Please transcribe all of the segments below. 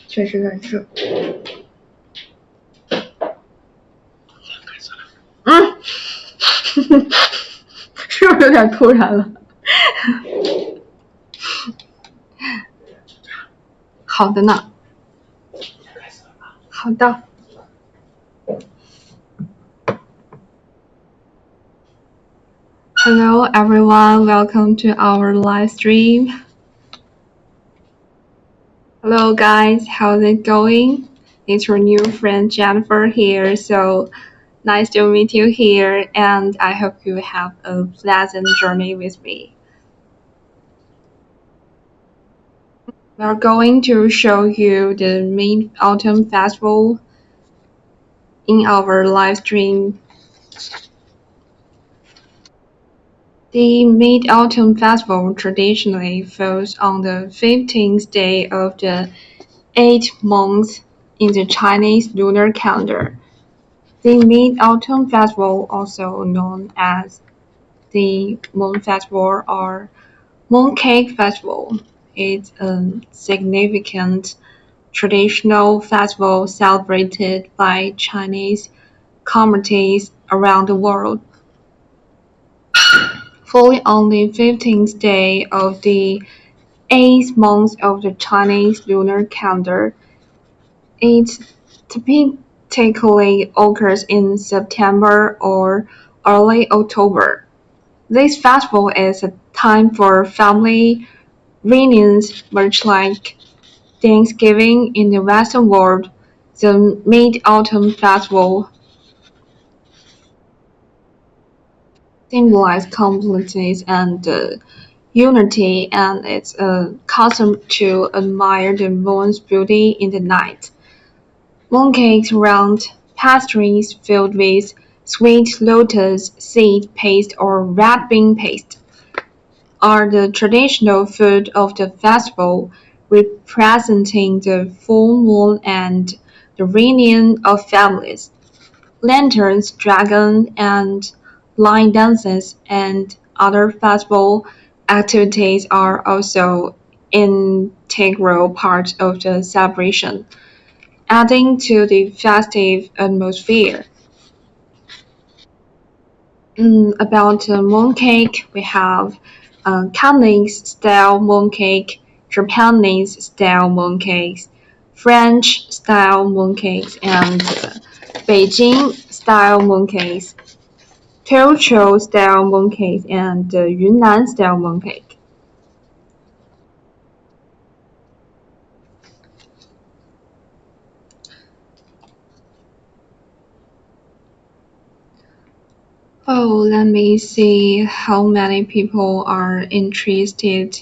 确实很热。是不是有点突然了？好的呢。好的。Hello everyone, welcome to our live stream. Hello guys, how's it going? It's your new friend Jennifer here, so nice to meet you here, and I hope you have a pleasant journey with me. We're going to show you the Mid-Autumn Festival in our live stream. The Mid-Autumn Festival traditionally falls on the 15th day of the 8th month in the Chinese lunar calendar. The Mid-Autumn Festival, also known as the Moon Festival or Mooncake Festival, is a significant traditional festival celebrated by Chinese communities around the world. Falling on the 15th day of the 8th month of the Chinese lunar calendar, it typically occurs in September or early October. This festival is a time for family reunions, much like Thanksgiving in the Western world. The Mid-Autumn Festival symbolizes completeness and unity, and it's a custom to admire the moon's beauty in the night. Mooncakes, round pastries filled with sweet lotus seed paste or red bean paste, are the traditional food of the festival, representing the full moon and the reunion of families. Lanterns, dragon and line dances, and other festival activities are also integral parts of the celebration, adding to the festive atmosphere. About mooncake, we have Cantonese-style mooncake, Japanese-style mooncakes, French-style mooncakes, and Beijing-style mooncakes, Teochew-style mooncakes, and Yunnan-style mooncake. Oh, let me see how many people are interested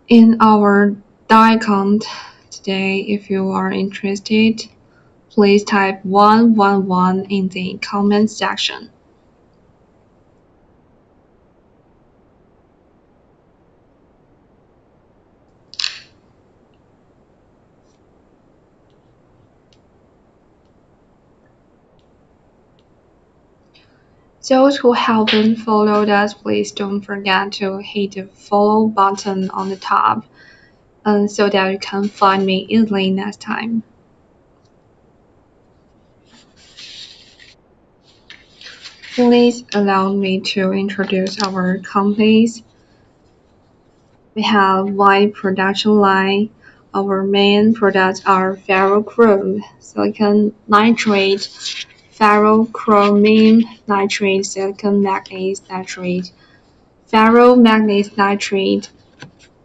in our die count today. If you are interested, please type 111 in the comment section. Those who haven't followed us, please don't forget to hit the follow button on the top so that you can find me easily next time. Please allow me to introduce our companies. We have wide production line. Our main products are ferrochrome, silicon nitrate, ferrochromium nitrate, silicon manganese nitrate, ferromanganese nitrate,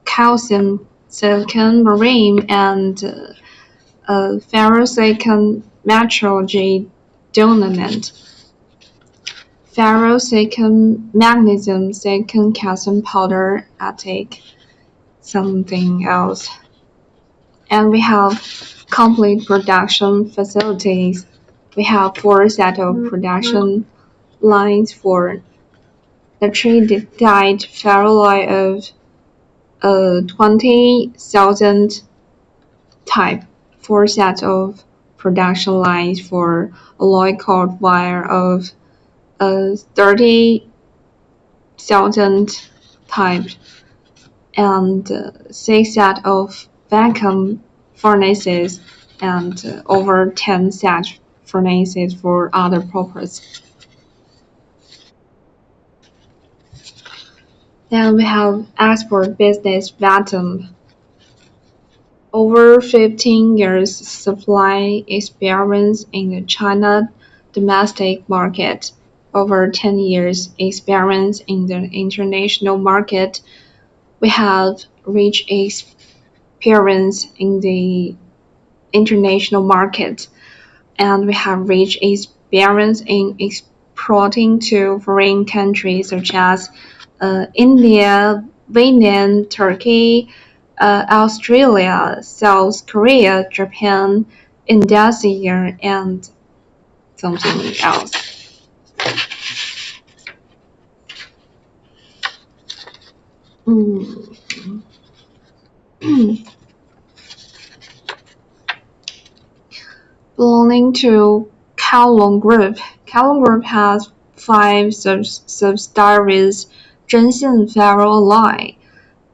calcium, silicon marine, and ferrosilicon metrology dominant. Ferrosilicon magnesium, silicon calcium powder, attic, something else. And we have complete production facilities. We have 4 sets of production lines for the tree-dyed ferroalloy of 20,000 type, 4 sets of production lines for alloy cord wire of 30,000 type, and 6 sets of vacuum furnaces and over 10 such furnaces for other purposes. Then we have export business vacuum. Over 15 years supply experience in the China domestic market, over 10 years experience in the international market. We have rich experience in the international market, and we have rich experience in exporting to foreign countries such as India, Vietnam, Turkey, Australia, South Korea, Japan, Indonesia, and something else. Mm. Belonging to Kowloon Group. Kowloon Group has five subsidiaries: Zhenxin Ferroalloy,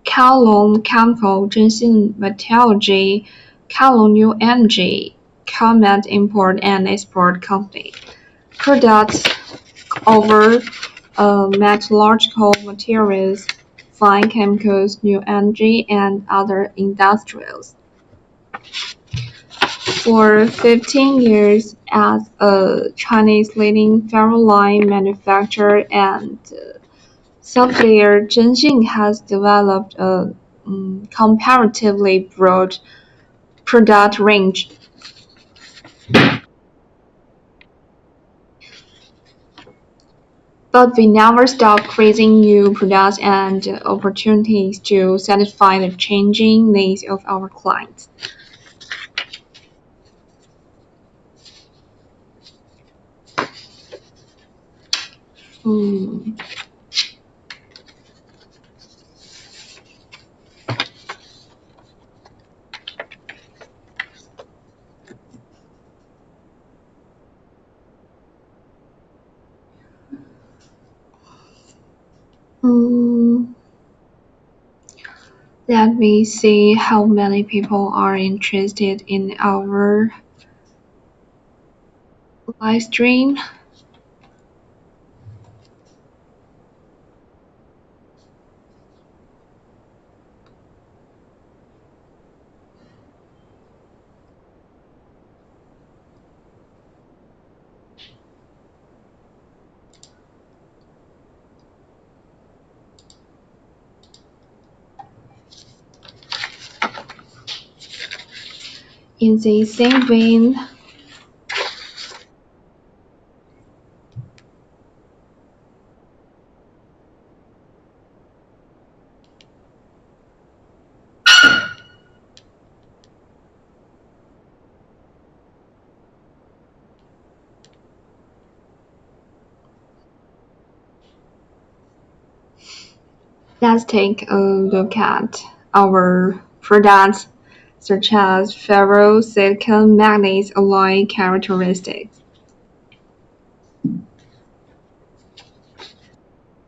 Kowloon Chemical, Zhenxin Metallurgy, Kowloon New Energy, Comet Import and Export Company. Products over metallurgical materials, fine chemicals, new energy, and other industrials. For 15 years as a Chinese leading ferroalloy manufacturer and supplier, Zhenxin has developed a comparatively broad product range. But we never stop creating new products and opportunities to satisfy the changing needs of our clients. Mm. Mm. Let me see how many people are interested in our live stream. In the same vein, let's take a look at our products such as ferro-silicon manganese alloy characteristics.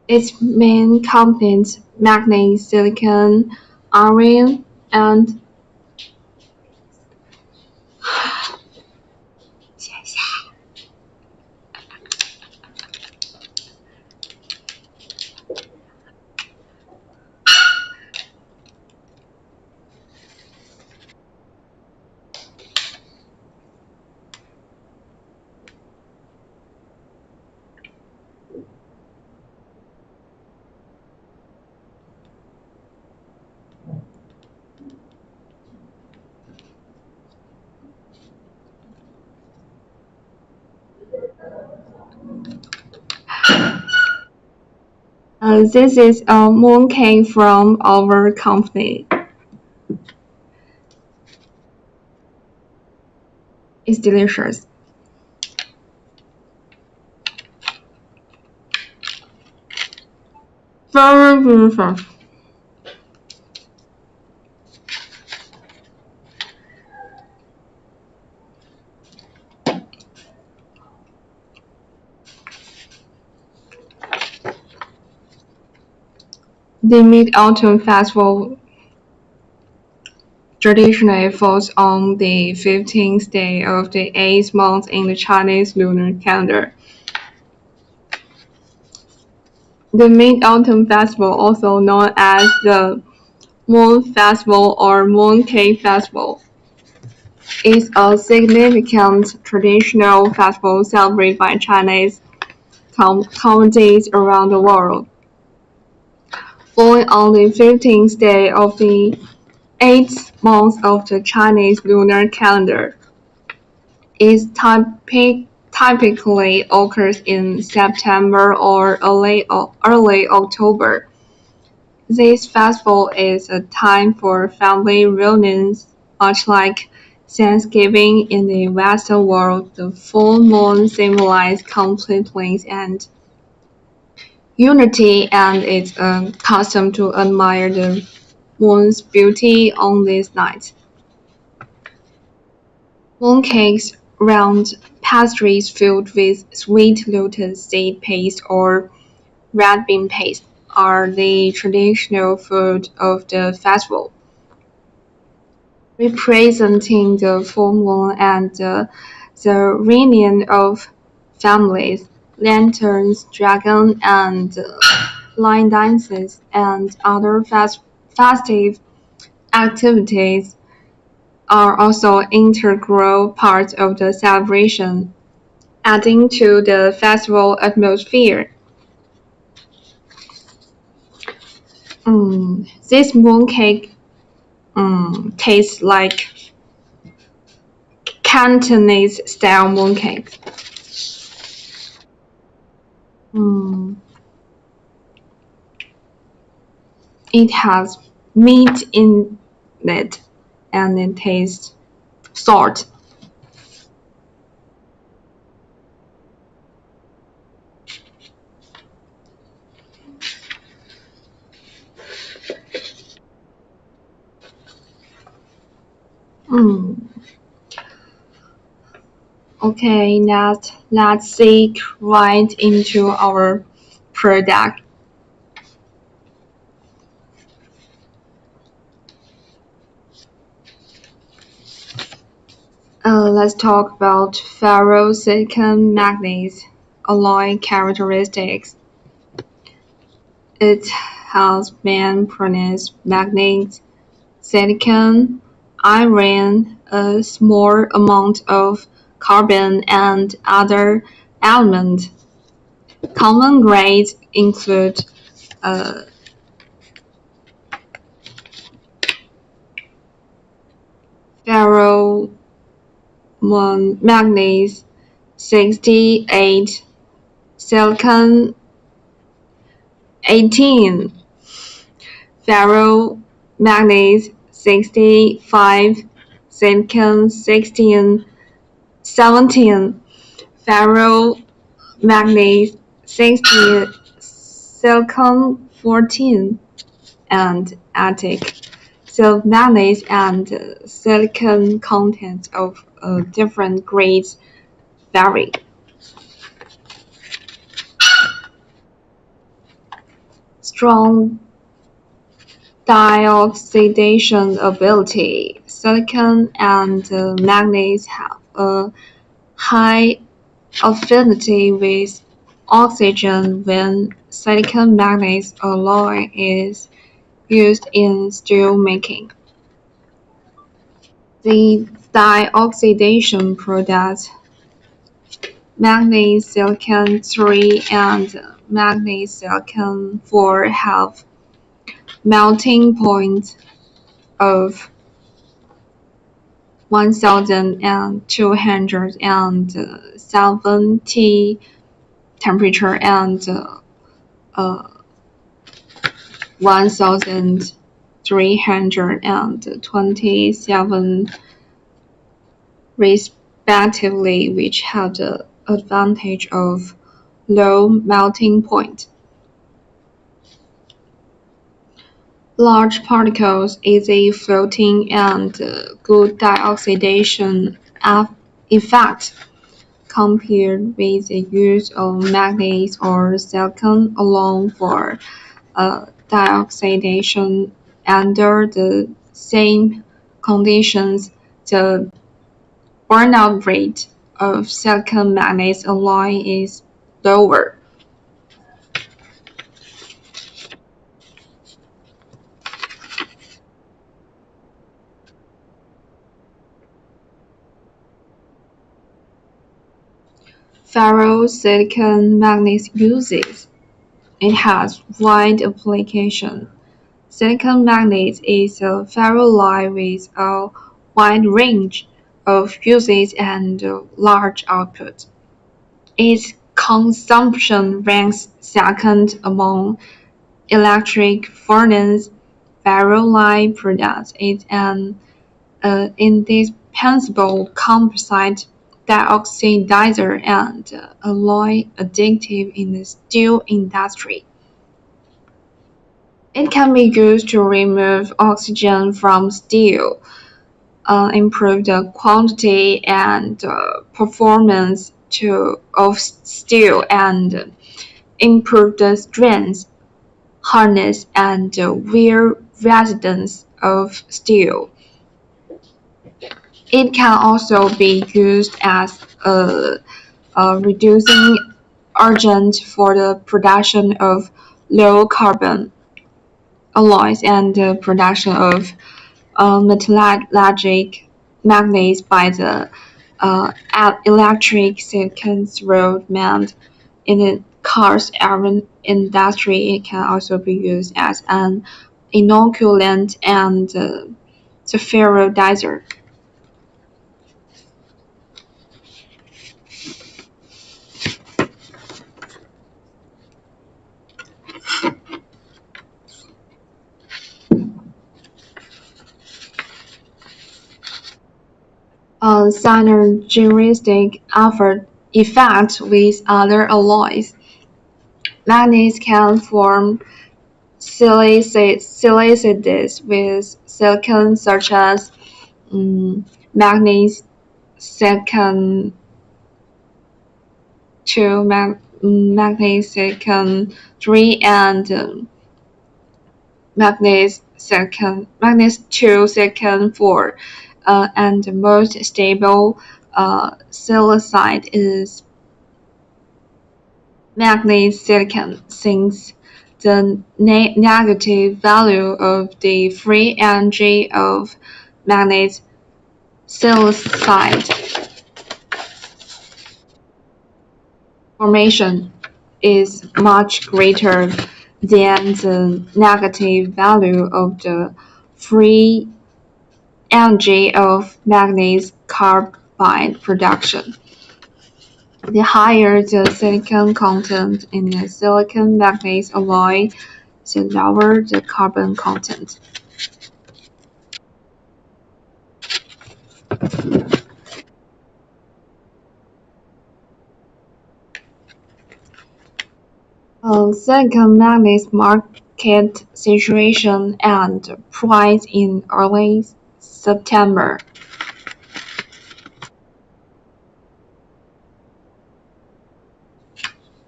Its main components manganese, silicon, iron, and this is a mooncake from our company. It's delicious. Very beautiful. The Mid-Autumn Festival traditionally falls on the 15th day of the 8th month in the Chinese lunar calendar. The Mid-Autumn Festival, also known as the Moon Festival or Mooncake Festival, is a significant traditional festival celebrated by Chinese communities around the world. Falling on the 15th day of the 8th month of the Chinese lunar calendar, it typically occurs in September or early October. This festival is a time for family reunions, much like Thanksgiving in the Western world. The full moon symbolizes completeness and unity, and it's a custom to admire the moon's beauty on this night. Mooncakes, round pastries filled with sweet lotus seed paste or red bean paste, are the traditional food of the festival, representing the full moon and the reunion of families. Lanterns, dragon and line dances, and other festive activities are also integral parts of the celebration, adding to the festival atmosphere. This mooncake tastes like Cantonese style mooncake. Mm, it has meat in it and it tastes salt. Mm. Okay, now let's dig right into our product. Let's talk about ferrosilicon manganese alloy characteristics. It has main properties: magnets, silicon, iron, a small amount of carbon, and other elements. Common grades include uh, ferromanganese 68, silicon 18, ferromanganese 65, silicon 16, 17, ferromanganese 60, silicon 14, and attic. So manganese and silicon contents of different grades vary. Strong dioxidation ability. Silicon and manganese have a high affinity with oxygen when silicon manganese alloy is used in steel making. The dioxidation products manganese silicon 3 and manganese silicon 4 have melting points of 1270 temperature and 1327 respectively, which have the advantage of low melting point. Large particles, easy floating, and good dioxidation effect compared with the use of manganese or silicon alone for dioxidation under the same conditions, the burnout rate of silicon manganese alloy is lower. Ferrosilicon manganese uses. It has wide application. Silicon manganese is a ferroalloy with a wide range of uses and large output. Its consumption ranks second among electric furnace ferroalloy products. It's an indispensable composite dioxidizer and alloy additive in the steel industry. It can be used to remove oxygen from steel, improve the quantity and performance of steel, and improve the strength, hardness, and wear resistance of steel. It can also be used as a reducing agent for the production of low-carbon alloys and the production of metallic magnets by the electric silicon rod mount in the cars industry. It can also be used as an inoculant and the fertilizer. Synergistic effect with other alloys. Magnets can form silicides with silicon such as magnesium silicon 2, magnesium silicon 3, and magnesium 2 silicon 4. And the most stable silicide is magnesium silicon, since the negative value of the free energy of magnesium silicide formation is much greater than the negative value of the free energy of magnesium carbide production. The higher the silicon content in the silicon manganese alloy, the lower the carbon content. Silicon manganese market situation and price in early September.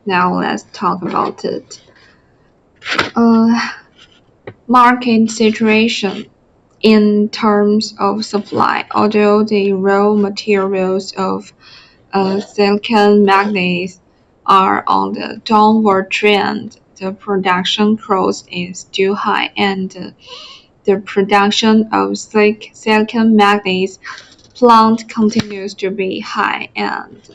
Now let's talk about it. Market situation in terms of supply. Although the raw materials of silicon manganese are on the downward trend, the production cost is still high, and the production of silicon manganese plant continues to be high and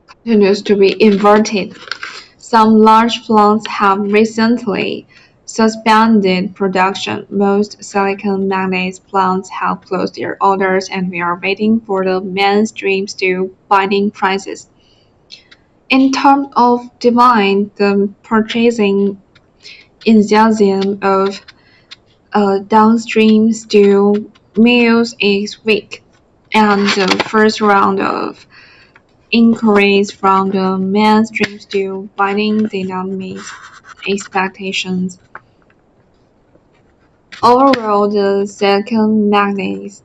continues to be inverted. Some large plants have recently suspended production. Most silicon manganese plants have closed their orders, and we are waiting for the mainstream steel binding prices. In terms of demand, the purchasing enthusiasm of downstream steel mills is weak, and the first round of inquiries from the mainstream steel binding did not meet expectations. Overall, the silicon manganese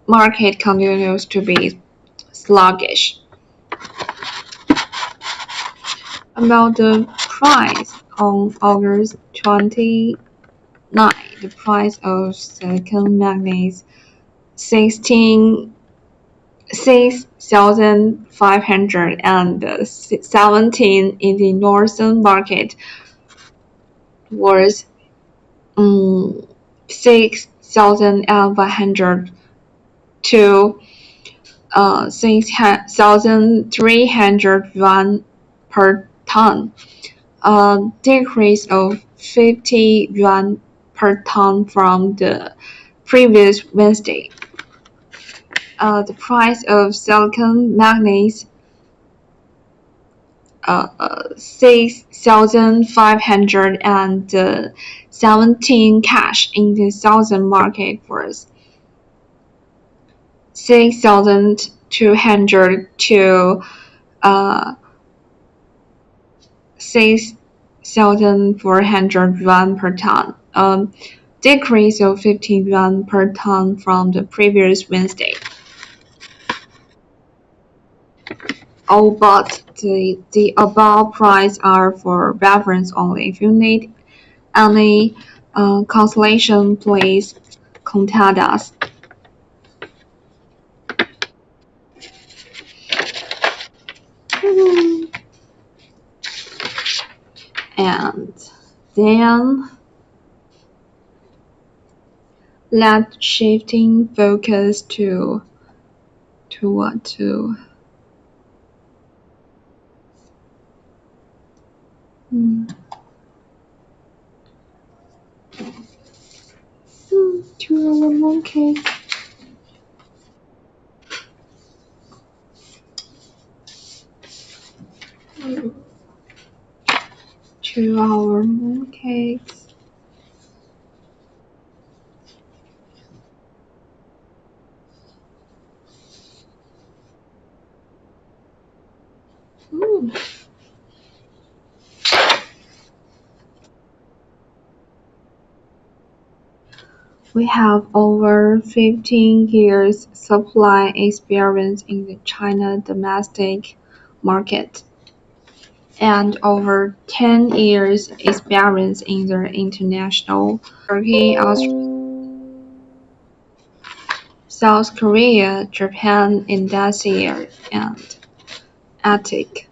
market continues to be sluggish. About the price on August 29, the price of silicon manganese 6,517 in the northern market was 6,500 to 6,300 yuan per ton, a decrease of 50 yuan per ton from the previous Wednesday. The price of silicon manganese 6,517 cash in the southern market was 6,200 to 6,400 yuan per ton, a decrease of 50 yuan per ton from the previous Wednesday. Oh, but the above prices are for reference only. If you need any consolation, please contact us. And then let's shifting focus to what to to our monkey. To our mooncakes. Mm. We have over 15 years supply experience in the China domestic market and over 10 years experience in the international Turkey, South Korea, Japan, Indonesia, and Attic.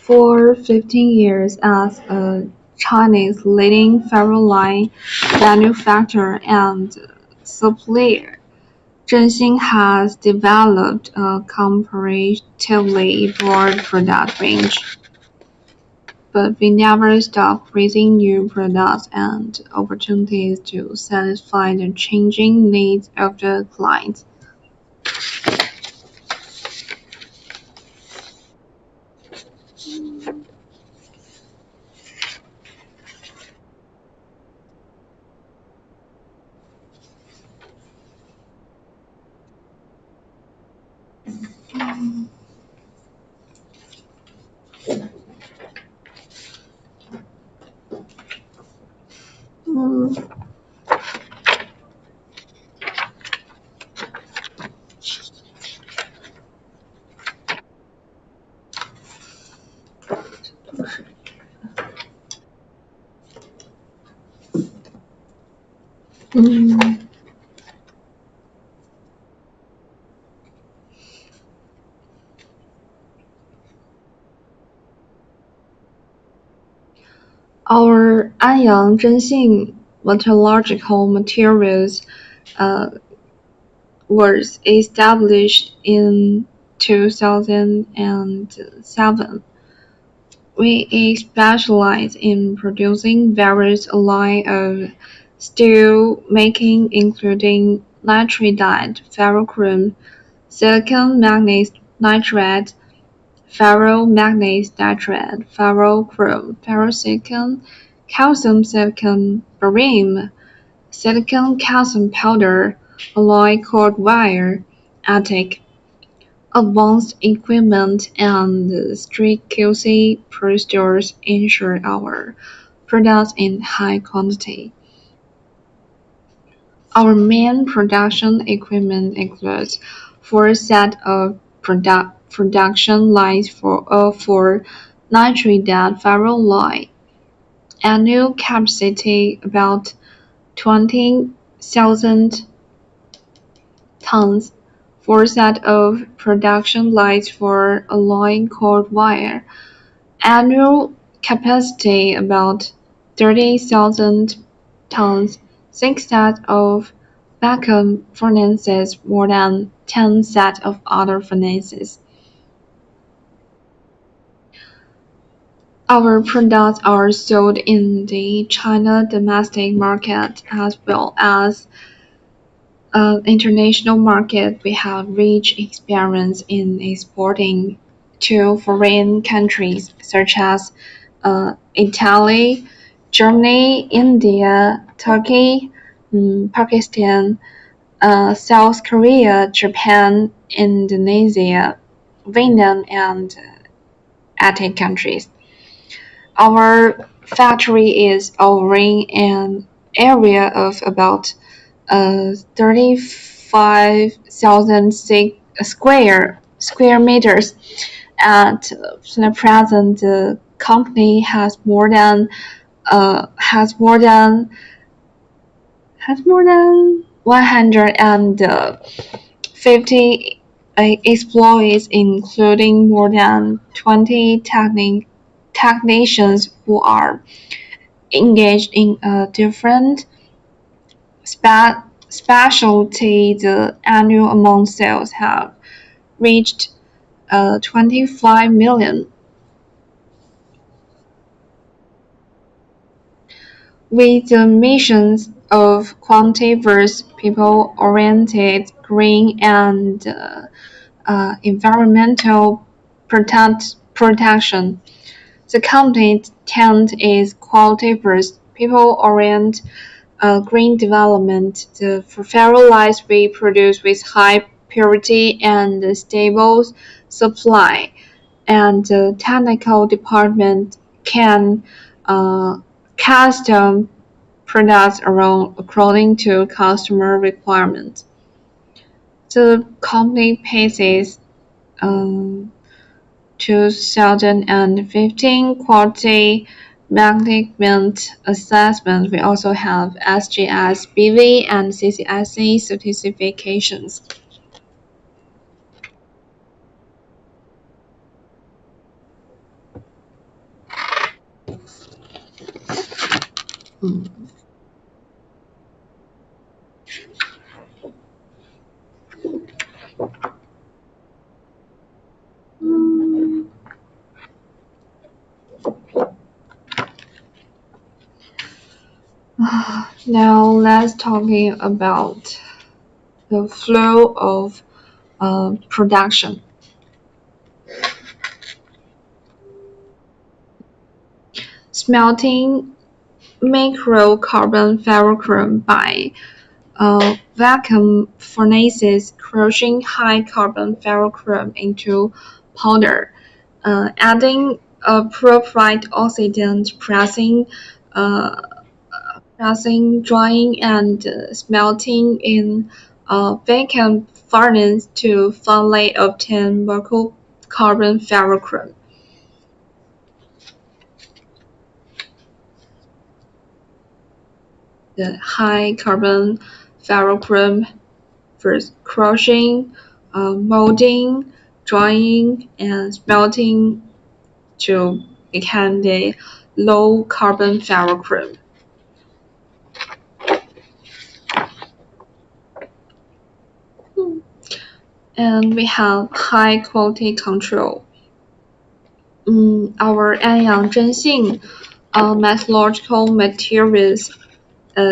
For 15 years as a Chinese leading ferroalloy manufacturer and supplier, Zhenxing has developed a comparatively broad product range, but we never stop creating new products and opportunities to satisfy the changing needs of the clients. Mm. Mm. Our Anyang Zhenxing Metallurgical Materials uh, was established in 2007. We specialize in producing various line of steel making, including nitridite, ferrochrome, silicon manganese nitride, ferromanganese nitride, ferrochrome, ferrosilicon, calcium silicon, barium, silicon calcium powder, alloy cord wire, attic, advanced equipment, and strict QC procedures ensure our products in high quantity. Our main production equipment includes four sets of production lines for nitride ferroalloy, annual capacity about 20,000 tons, four sets of production lines for alloy cord wire, annual capacity about 30,000 tons, six sets of vacuum furnaces, more than 10 sets of other furnaces. Our products are sold in the China domestic market as well as international market. We have rich experience in exporting to foreign countries such as Italy, Germany, India, Turkey, Pakistan, South Korea, Japan, Indonesia, Vietnam, and Attic countries. Our factory is covering an area of about 35,000 square meters. At the present, the company has more than 150 employees, including more than 20 technicians who are engaged in different specialties. The annual amount sales have reached 25 million. With the missions of quantity-first, people-oriented, green, and environmental protection. The company intent is quality-first, people-oriented, green development. The ferroalloys we produce with high purity and stable supply, and the technical department can custom products around according to customer requirements. The company passes 2015 quality management assessment. We also have SGS, BV, and CCSA certifications. Now let's talking about the flow of production. Smelting microcarbon ferrochrome by vacuum furnaces, crushing high carbon ferrochrome into powder, adding appropriate oxidant, uh, pressing, drying, and smelting in a vacuum furnace to finally obtain microcarbon ferrochrome. The high carbon ferrochrome first crushing, molding, drying, and smelting to become the low carbon ferrochrome. And we have high quality control. Our Anyang Zhenxing metallurgical materials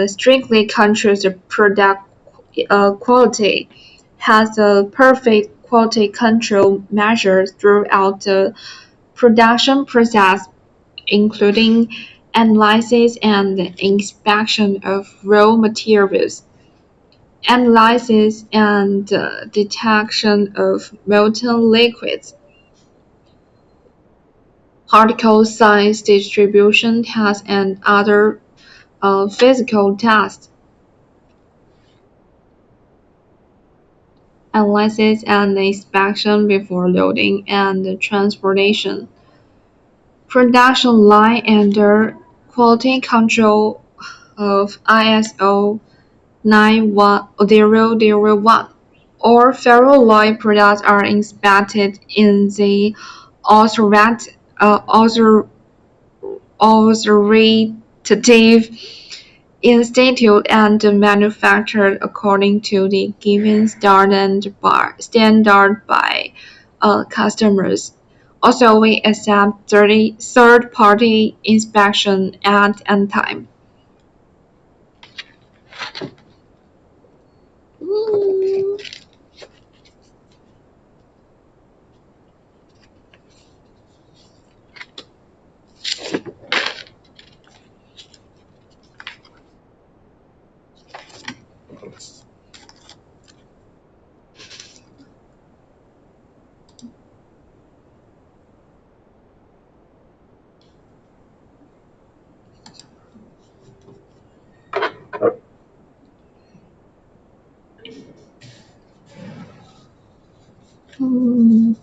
strictly controls the product quality, has a perfect quality control measures throughout the production process, including analysis and inspection of raw materials. analysis and detection of molten liquids, particle size distribution tests, and other physical tests, analysis and inspection before loading and transportation, production line under quality control of ISO 91001. All ferroalloy products are inspected in the authoritative authoritative institute and manufactured according to the given standard by customers. Also, we accept third-party inspection at any time. Mm.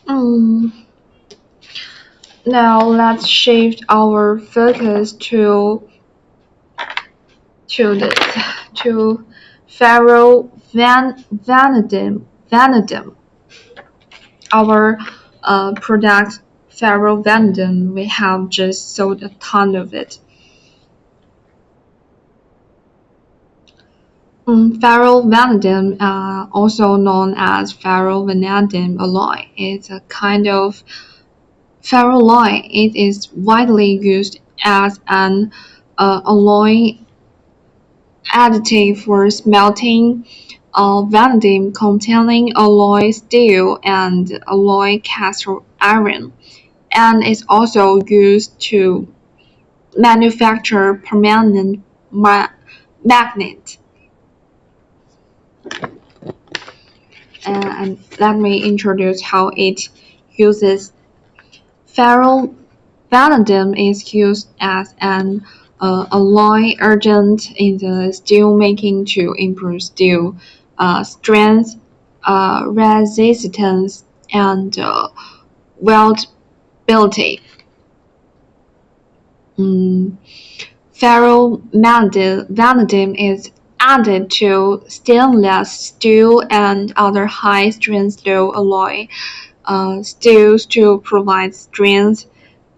Mm. Now let's shift our focus to to vanadium. Our product ferrovanadium. We have just sold a ton of it. Ferrovanadium, also known as ferrovanadium alloy, is a kind of ferroalloy. It is widely used as an alloy additive for smelting vanadium containing alloy steel and alloy cast iron, and is also used to manufacture permanent magnet. And let me introduce how it uses. Ferrovanadium is used as an alloy agent in the steel making to improve steel strength, resistance, and weldability. Mm, Ferrovanadium is added to stainless steel and other high-strength steel alloy steels to provide strength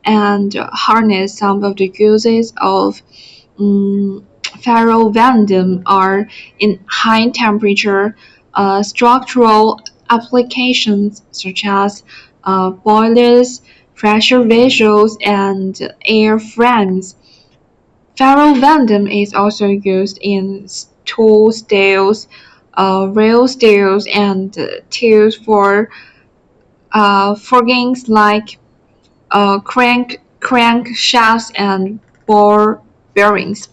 and harness. Some of the uses of ferrovanadium are in high temperature structural applications such as boilers, pressure vessels, and airframes. Ferrovanadium is also used in tool steels, rail steels, and tools for forgings like crankshafts and ball bearings.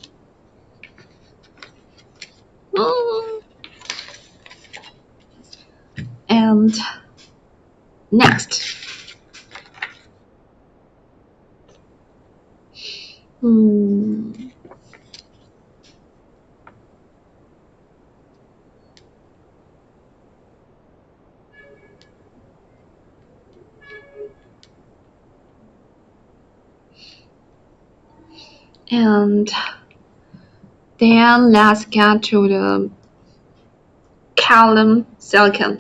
And next, hmm, and then let's get to the calcium silicon.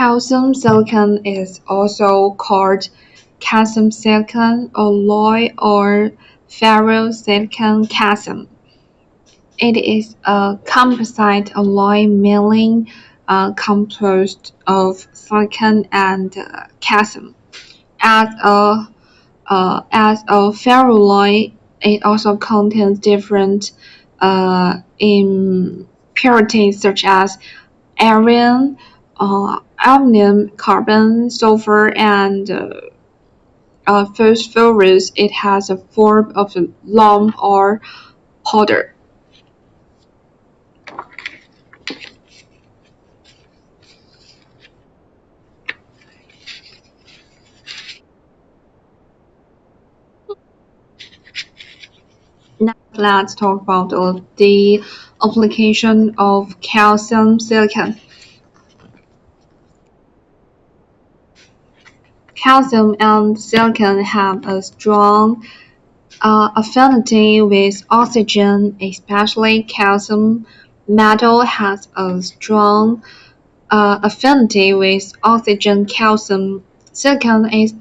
Calcium silicon is also called calcium silicon alloy or ferrosilicon calcium. It is a composite alloy mainly composed of silicon and calcium. As a ferroalloy, it also contains different impurities such as iron, aluminum, carbon, sulfur, and phosphorus. It has a form of a lump or powder. Now let's talk about the application of calcium silicon. Calcium and silicon have a strong affinity with oxygen, especially calcium metal has a strong affinity with oxygen. Calcium silicon is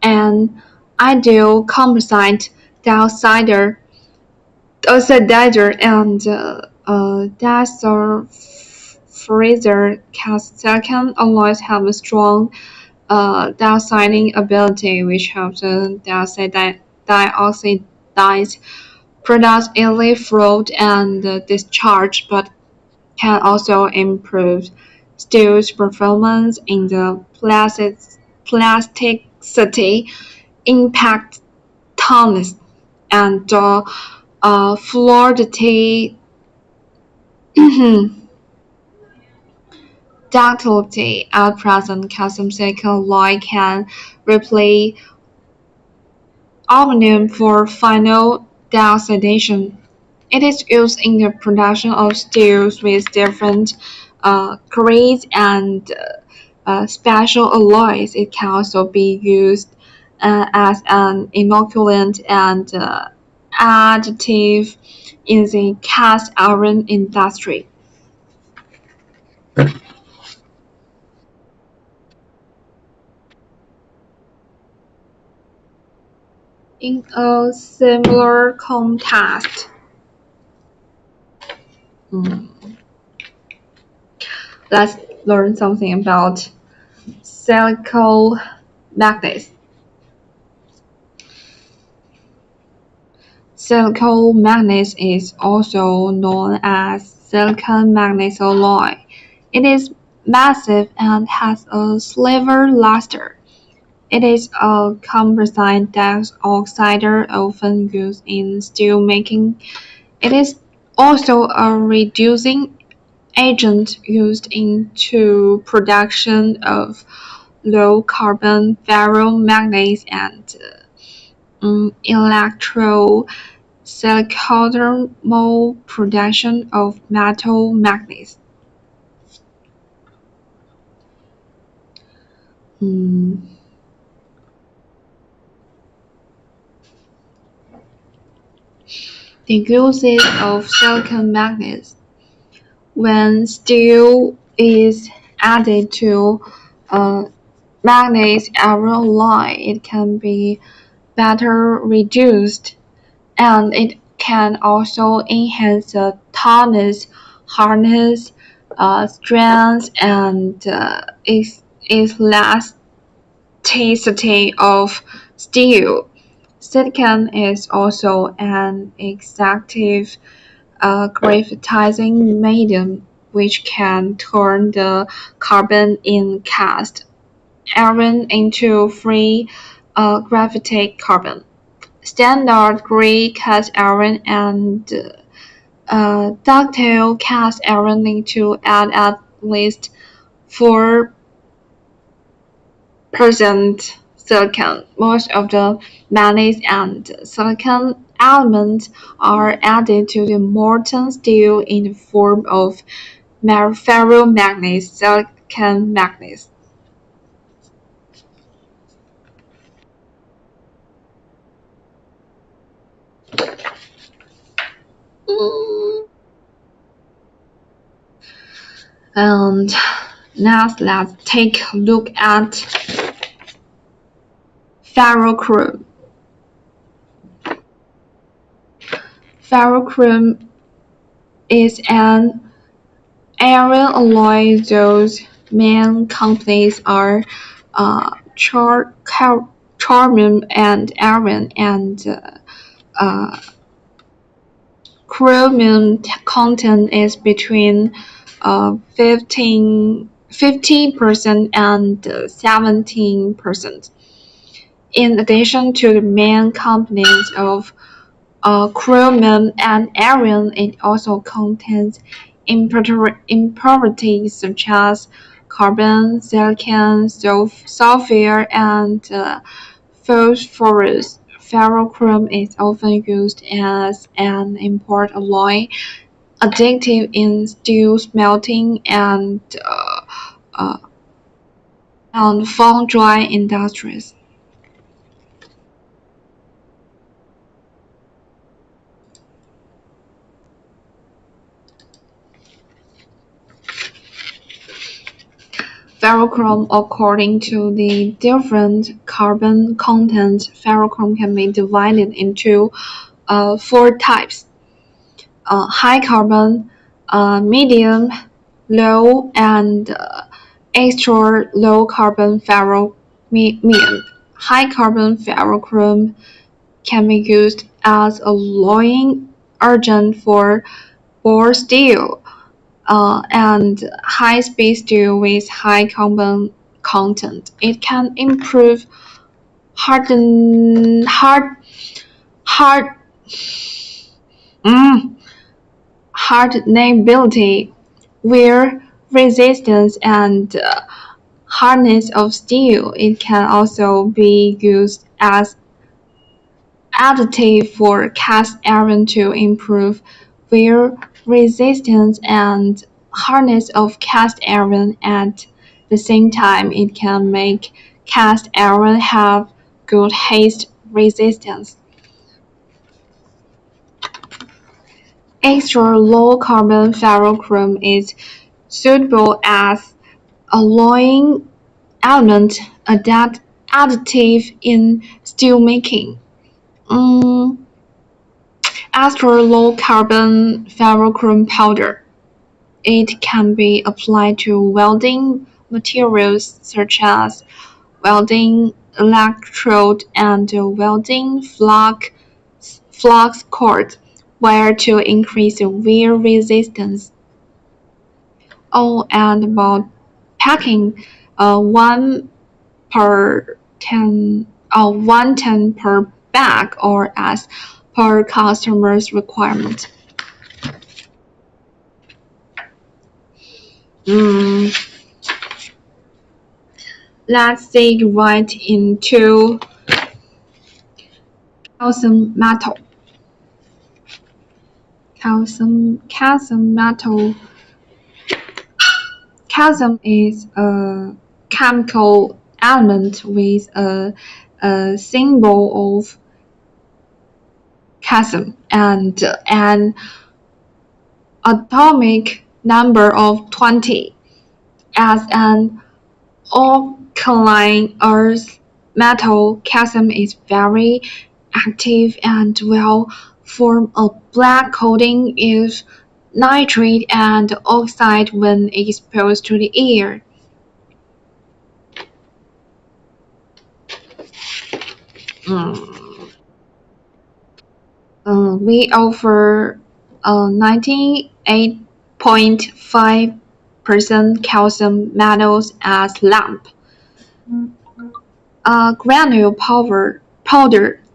an ideal composite dioxide oxidizer and desulfurizer. Calcium alloys have a strong dioxiding ability, which helps the dioxidized products easily float and discharge, but can also improve steel's performance in the plasticity, impact toughness, and fluidity ductility. At present, calcium silicon alloy can replace aluminum for final dioxidation. It is used in the production of steels with different grades and special alloys. It can also be used as an inoculant and additive in the cast iron industry. In a similar context, mm, let's learn something about silicon magnets. Silicon manganese is also known as silicon manganese alloy. It is massive and has a silver luster. It is a composite dioxide often used in steel making. It is also a reducing agent used in the production of low carbon ferromanganese and electro cyclothermal production of metal magnets. Mm, The uses of silicon magnets. When steel is added to a magnet's alloy, it can be better reduced, and it can also enhance the toughness, hardness, strength, and elasticity of steel. Silicon is also an exactive graphitizing medium which can turn the carbon in cast iron into free graphite carbon. Standard grade cast iron and ductile cast iron need to add at least 4% silicon. Most of the manganese and silicon elements are added to the molten steel in the form of ferromanganese silicon manganese. And Next, let's take a look at ferrochrome. Ferrochrome is an iron alloy whose main components are chromium and iron, and chromium content is between 15% and 17%. In addition to the main components of chromium and iron, it also contains impurities such as carbon, silicon, sulfur, and phosphorus. Ferrochrome is often used as an import alloy additive in steel smelting uh, and foundry industries. Ferrochrome, according to the different carbon content, ferrochrome can be divided into four types: high carbon, medium, low, and extra low carbon ferromium. High carbon ferrochrome can be used as a alloying agent for bore steel and high-speed steel with high carbon content. It can improve harden, hard, hard, mm, hardenability, wear resistance, and hardness of steel. It can also be used as additive for cast iron to improve wear resistance and hardness of cast iron. At the same time, it can make cast iron have good heat resistance. Extra low carbon ferrochrome is suitable as alloying element additive in steelmaking. Mm, Extra low carbon ferrochrome powder. It can be applied to welding materials such as welding electrode and welding flux cord wire to increase wear resistance. Oh, and about packing, 1 ton per bag or as per customer's requirement. Mm, let's dig right into calcium metal. Calcium metal. Calcium is a chemical element with a symbol of calcium and an atomic number of 20. As an alkaline earth metal, calcium is very active and will form a black coating if nitrate and oxide when exposed to the air. Mm. We offer 98.5% calcium metals as lamp. Granule powder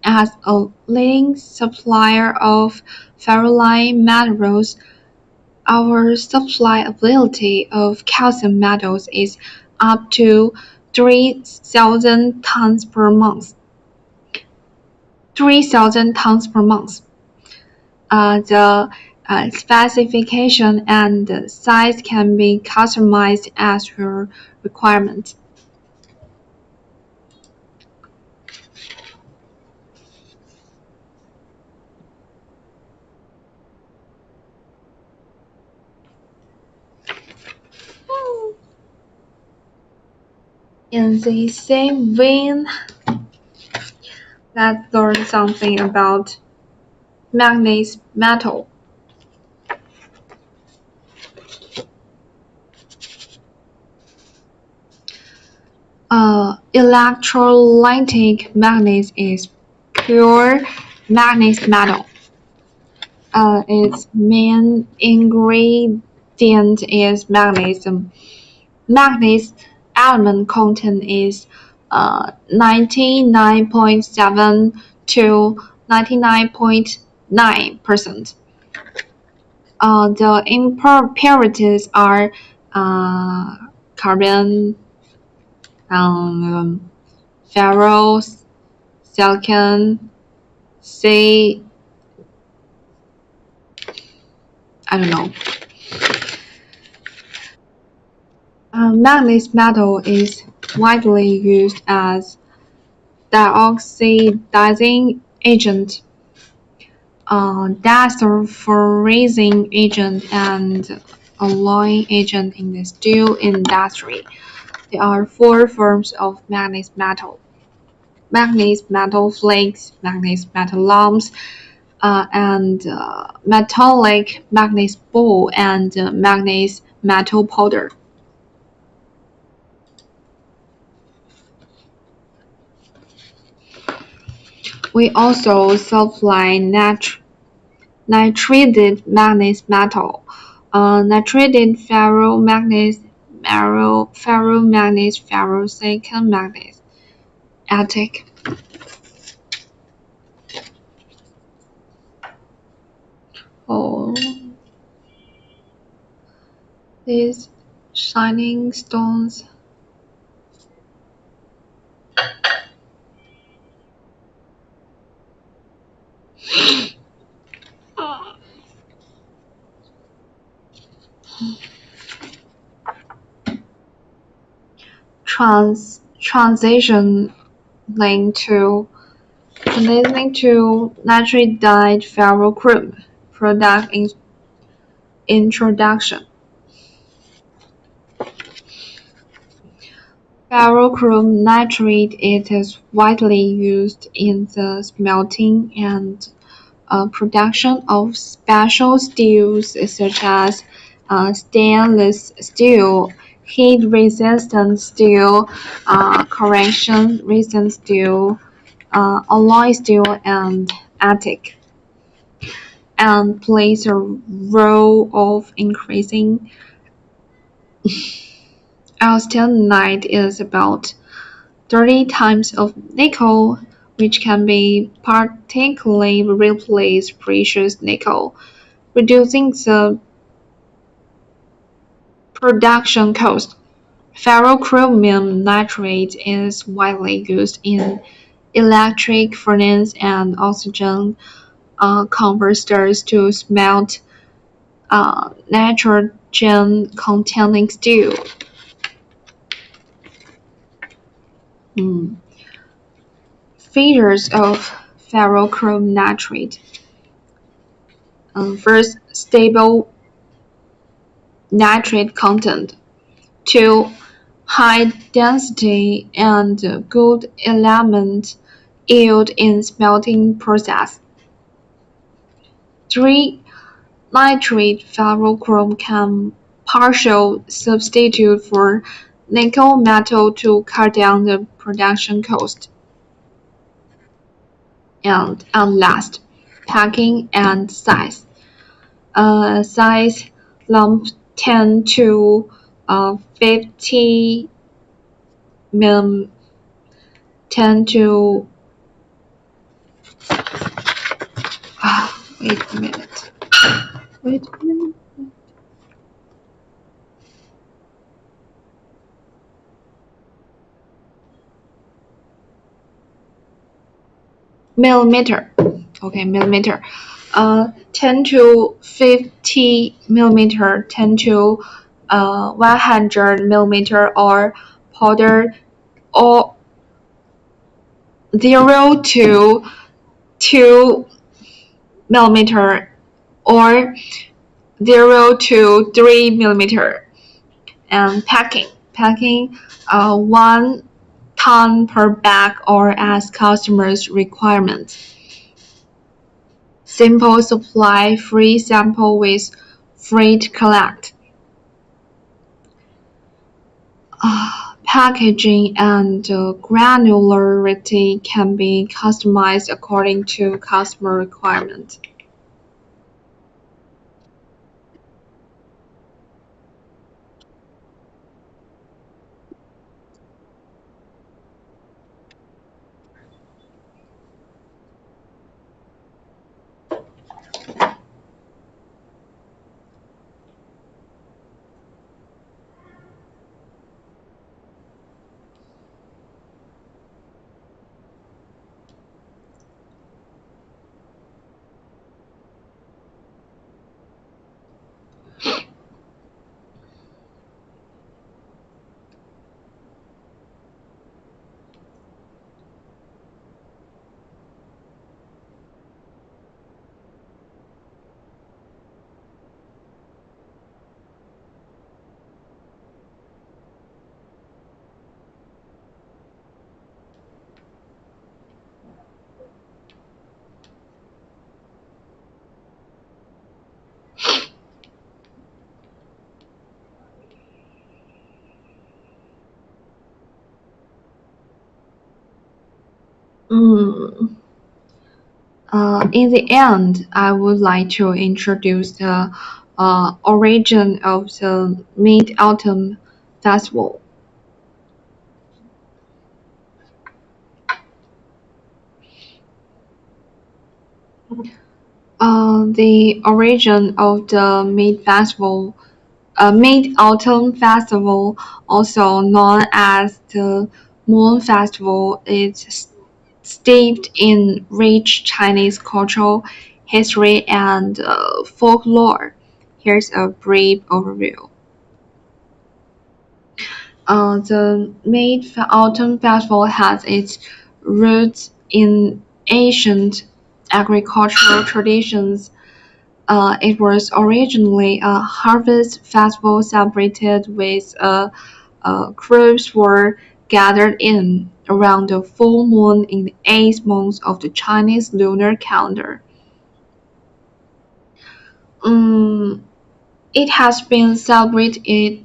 as a leading supplier of ferroalloy metals. Our supplyability of calcium metals is up to 3,000 tons per month. 3,000 tons per month. The specification and size can be customized as your requirement. In the same vein, let's learn something about manganese metal. Electrolytic manganese is pure manganese metal. Its main ingredient is magnesium. Manganese element content is 99.7 to 99.9%. The impurities are carbon, ferrous, silicon, say, I don't know. Manganese metal is widely used as dioxidizing agent, desulfurizing agent, and alloying agent in the steel industry. There are four forms of manganese metal: manganese metal flakes, manganese metal lumps, and metallic manganese ball, and manganese metal powder. We also supply nitrated manganese metal, nitrated ferromanganese, ferrosilicon manganese, attic. Oh, these shining stones. Transition link to transitioning to nitrate dyed ferrochrome product introduction. Ferrochrome nitrate it is widely used in the smelting and production of special steels such as stainless steel, heat-resistant steel, corrosion-resistant steel, alloy steel, and attic, and plays a role of increasing austenite is about 30 times of nickel, which can be partially replace precious nickel, reducing the production cost. Ferrochromium nitrate is widely used in electric furnaces and oxygen converters to smelt nitrogen-containing steel. Features of ferrochrome nitrate. First, stable nitrate content. 2. High density and good element yield in smelting process. 3. Nitrate ferrochrome can partial substitute for nickel metal to cut down the production cost. And last, packing and size. Size lump 10 to 50 mm, 10 to wait a minute. Wait a minute. Millimeter. Okay, millimeter. 10 to 50 millimeter, 10 to 100 millimeter, or powder, or 0 to 2 millimeter, or 0 to 3 millimeter, and packing. packing 1 ton per bag or as customers' requirement. Simple supply, free sample with freight collect. Packaging and granularity can be customized according to customer requirement. Mm. In the end, I would like to introduce the origin of the Mid-Autumn Festival. The origin of the Mid-Autumn Festival, also known as the Moon Festival, is steeped in rich Chinese cultural history and folklore. Here's a brief overview. The Mid-Autumn Festival has its roots in ancient agricultural traditions. It was originally a harvest festival celebrated with crops were gathered in around the full moon in the eighth month of the Chinese lunar calendar. Um, it has been celebrated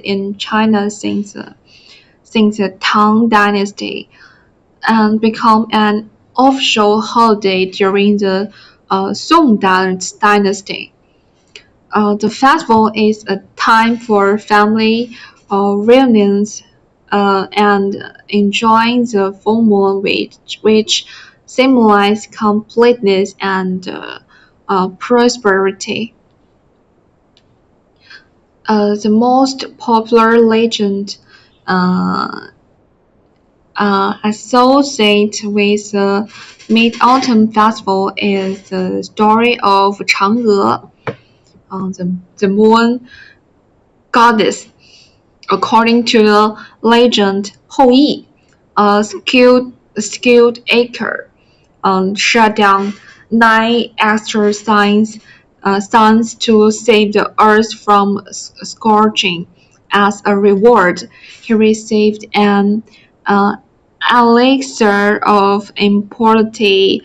in China since the Tang Dynasty and become an official holiday during the Song Dynasty. The festival is a time for family reunions and enjoying the full moon, which symbolize completeness and prosperity. The most popular legend uh, associated with the Mid-Autumn Festival is the story of Chang'e, the moon goddess. According to the legend, Hou Yi, a skilled acre, shut down 9 extra sons to save the earth from scorching. As a reward, he received an uh, elixir of immortality.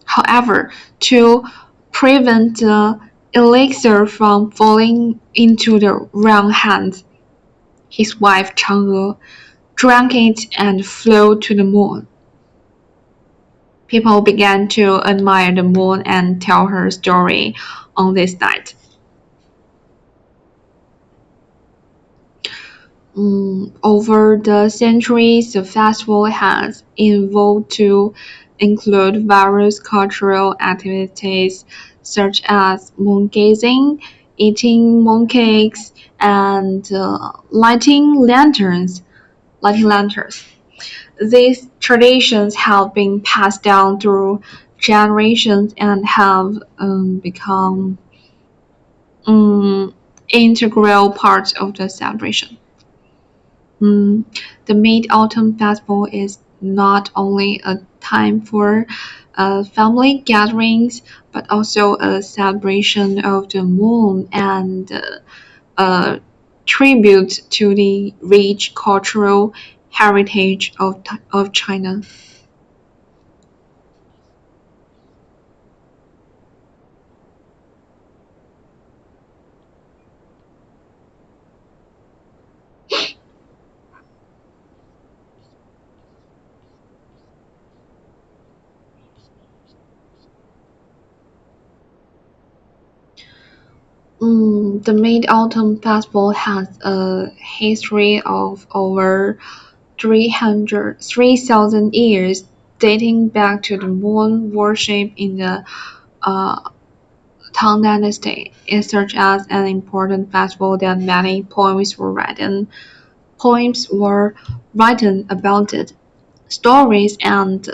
However, to prevent the elixir from falling into the wrong hands, his wife Chang'e drank it and flew to the moon. People began to admire the moon and tell her story on this night. Over the centuries, the festival has evolved to include various cultural activities such as moon gazing, eating mooncakes, and lighting lanterns. These traditions have been passed down through generations and have become integral parts of the celebration. Mm, the Mid-Autumn Festival is not only a time for family gatherings, but also a celebration of the moon and a tribute to the rich cultural heritage of China. The Mid-Autumn Festival has a history of over 3,000 years, dating back to the moon worship in the uh, Tang Dynasty. It served as an important festival that many poems were written about it. Stories and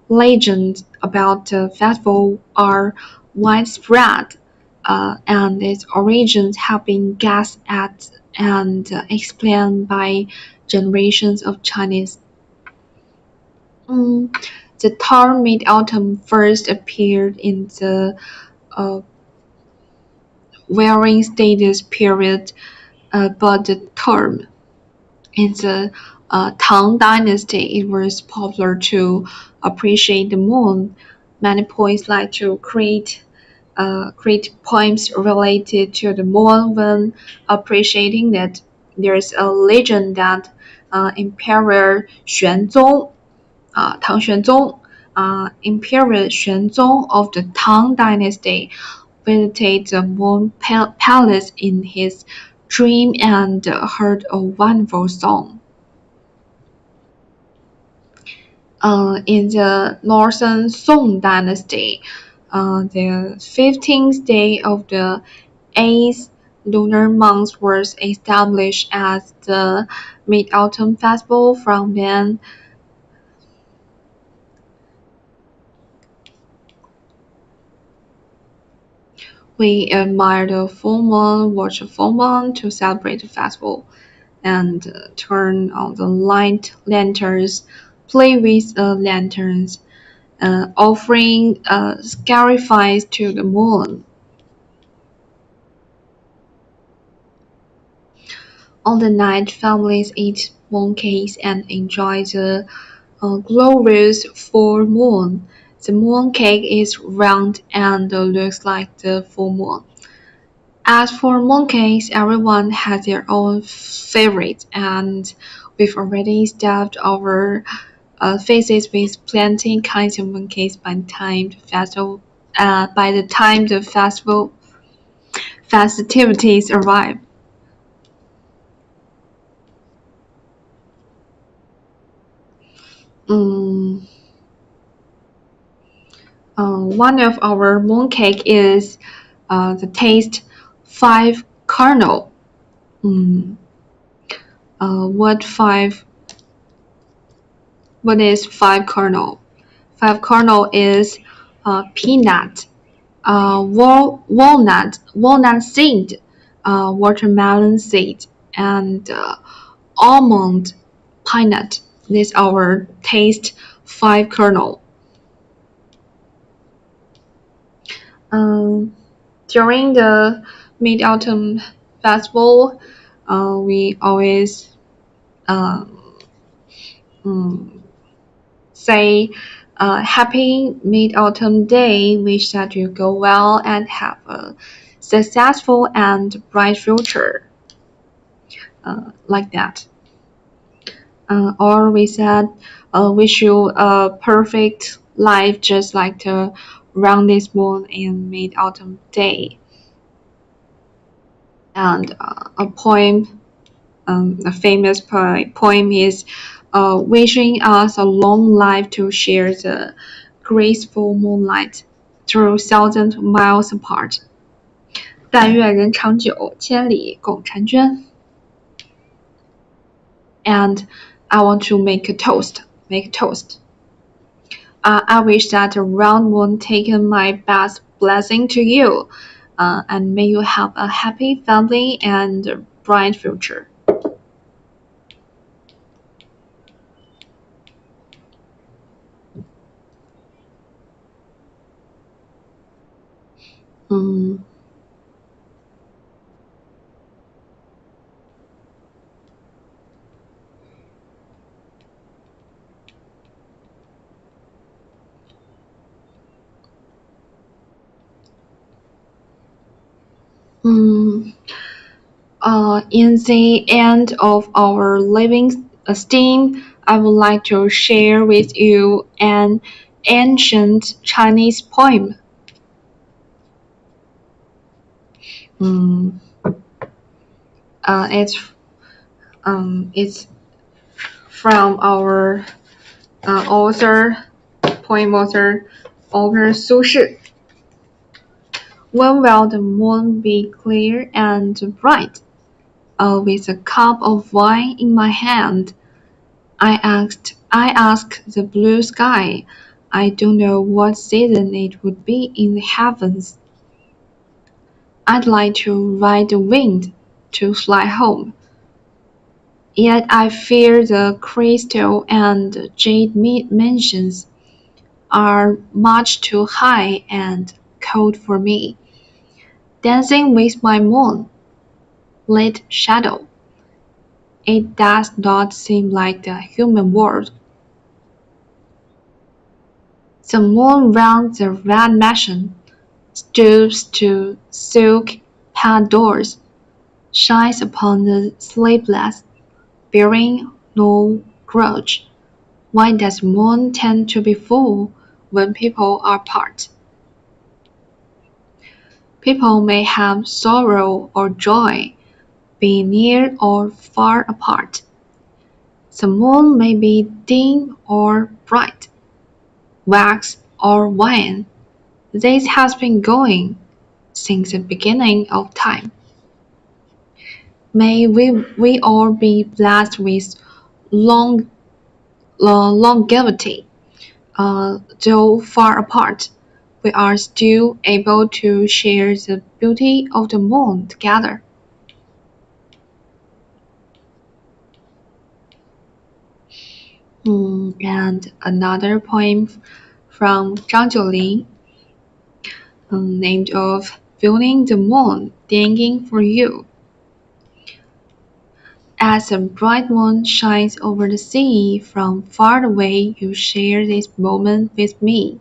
legends about the festival are widespread, and its origins have been guessed at and explained by generations of Chinese. Mm, the term Mid-Autumn first appeared in the uh, Warring States period, but the term in the Tang Dynasty, it was popular to appreciate the moon. Many poets like to create poems related to the moon when appreciating that. There's a legend that Emperor Xuanzong, Tang Xuanzong, Emperor Xuanzong of the Tang Dynasty visited the moon palace in his dream and heard a wonderful song. In the Northern Song Dynasty, the 15th day of the 8th lunar month was established as the Mid-Autumn Festival. From then, we admire the full moon, watch the full moon to celebrate the festival, and turn on the light lanterns, play with the lanterns, offering sacrifice to the moon. On the night, families eat mooncakes and enjoy the glorious full moon. The mooncake is round and looks like the full moon. As for mooncakes, everyone has their own favorite, and we've already stuffed our faces with plenty kinds of mooncakes by the time the festival festivities arrive. Mm, one of our mooncake is the taste five kernel. Mm, uh, what five? What is five kernel? Five kernel is peanut, walnut seed, watermelon seed, and almond peanut. This our taste five kernel. Um, During the Mid Autumn Festival, we always uh, mm, say Happy Mid Autumn Day, wish that you go well and have a successful and bright future, like that. Or we said, wish you a perfect life just like the roundest moon in Mid Autumn Day. And a famous poem is wishing us a long life to share the graceful moonlight through thousand miles apart. 但愿人长久，千里共婵娟. And I want to make a toast. Make a toast. I wish that the round moon taken my best blessing to you, and may you have a happy family and a bright future. Mm, mm, in the end of our living esteem, I would like to share with you an ancient Chinese poem. Mm, it's from our poem author Su Shi. When will the moon be clear and bright? With a cup of wine in my hand, I asked the blue sky. I don't know what season it would be in the heavens. I'd like to ride the wind, to fly home. Yet I fear the crystal and jade mansions are much too high and cold for me. Dancing with my moon, lit shadow, it does not seem like the human world. The moon round the red mansion stoops to silk pad doors, shines upon the sleepless, bearing no grudge. Why does moon tend to be full when people are apart? People may have sorrow or joy, be near or far apart. The moon may be dim or bright, wax or wane. This has been going since the beginning of time. May we all be blessed with long, longevity. Though far apart, we are still able to share the beauty of the moon together. And another poem from Zhang Jiulin, named of Feeling the Moon Thinking for You. As a bright moon shines over the sea from far away, you share this moment with me.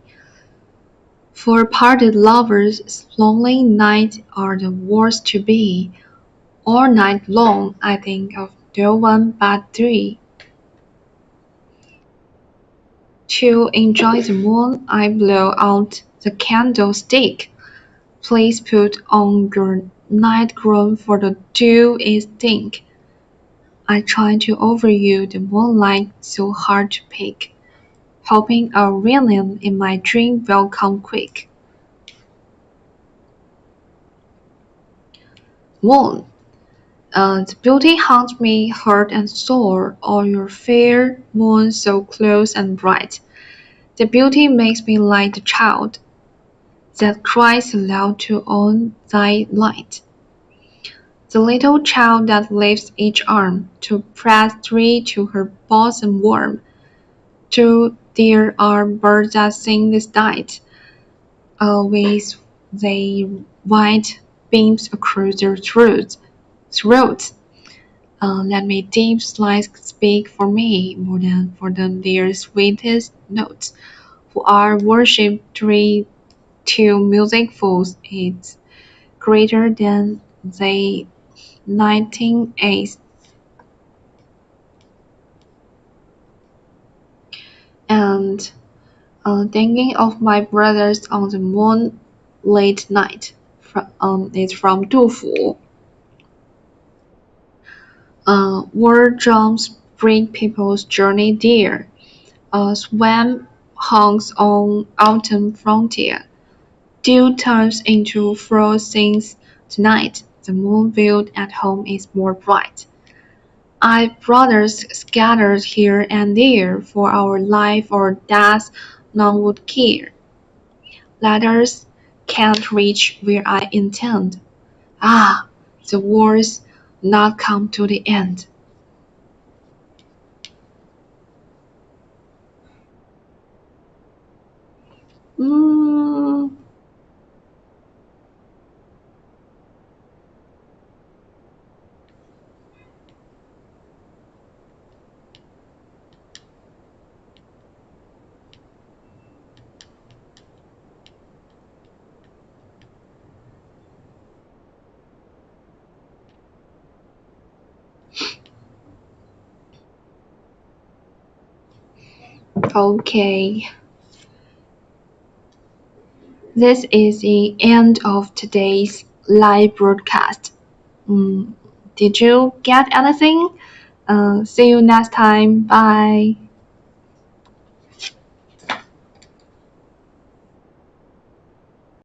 For parted lovers, lonely nights are the worst to be. All night long I think of no one but thee. To enjoy the moon, I blow out the candlestick. Please put on your nightgown for the dew is thick. I try to offer you the moonlight so hard to pick, hoping a reunion in my dream will come quick. Moon, the beauty haunts me heart and soul, all your fair moon so close and bright. The beauty makes me like the child that cries aloud to own thy light. The little child that lifts each arm to press thee to her bosom warm. Too there are birds that sing this night, with their white beams across their throats. Let me deep sighs speak for me more than for them their sweetest notes, who are worshipped till music falls is greater than the nightingales, and thinking of my brothers on the moonlit night. It's from 杜甫. War drums bring people's journey dear. A swamp hangs on autumn frontier. Dew turns into frost sings tonight. The moon viewed at home is more bright. I've brothers scattered here and there, for our life or death none would care. Letters can't reach where I intend. Ah, the war's not come to the end. Mm, Okay. This is the end of today's live broadcast. Mm, did you get anything? See you next time. Bye.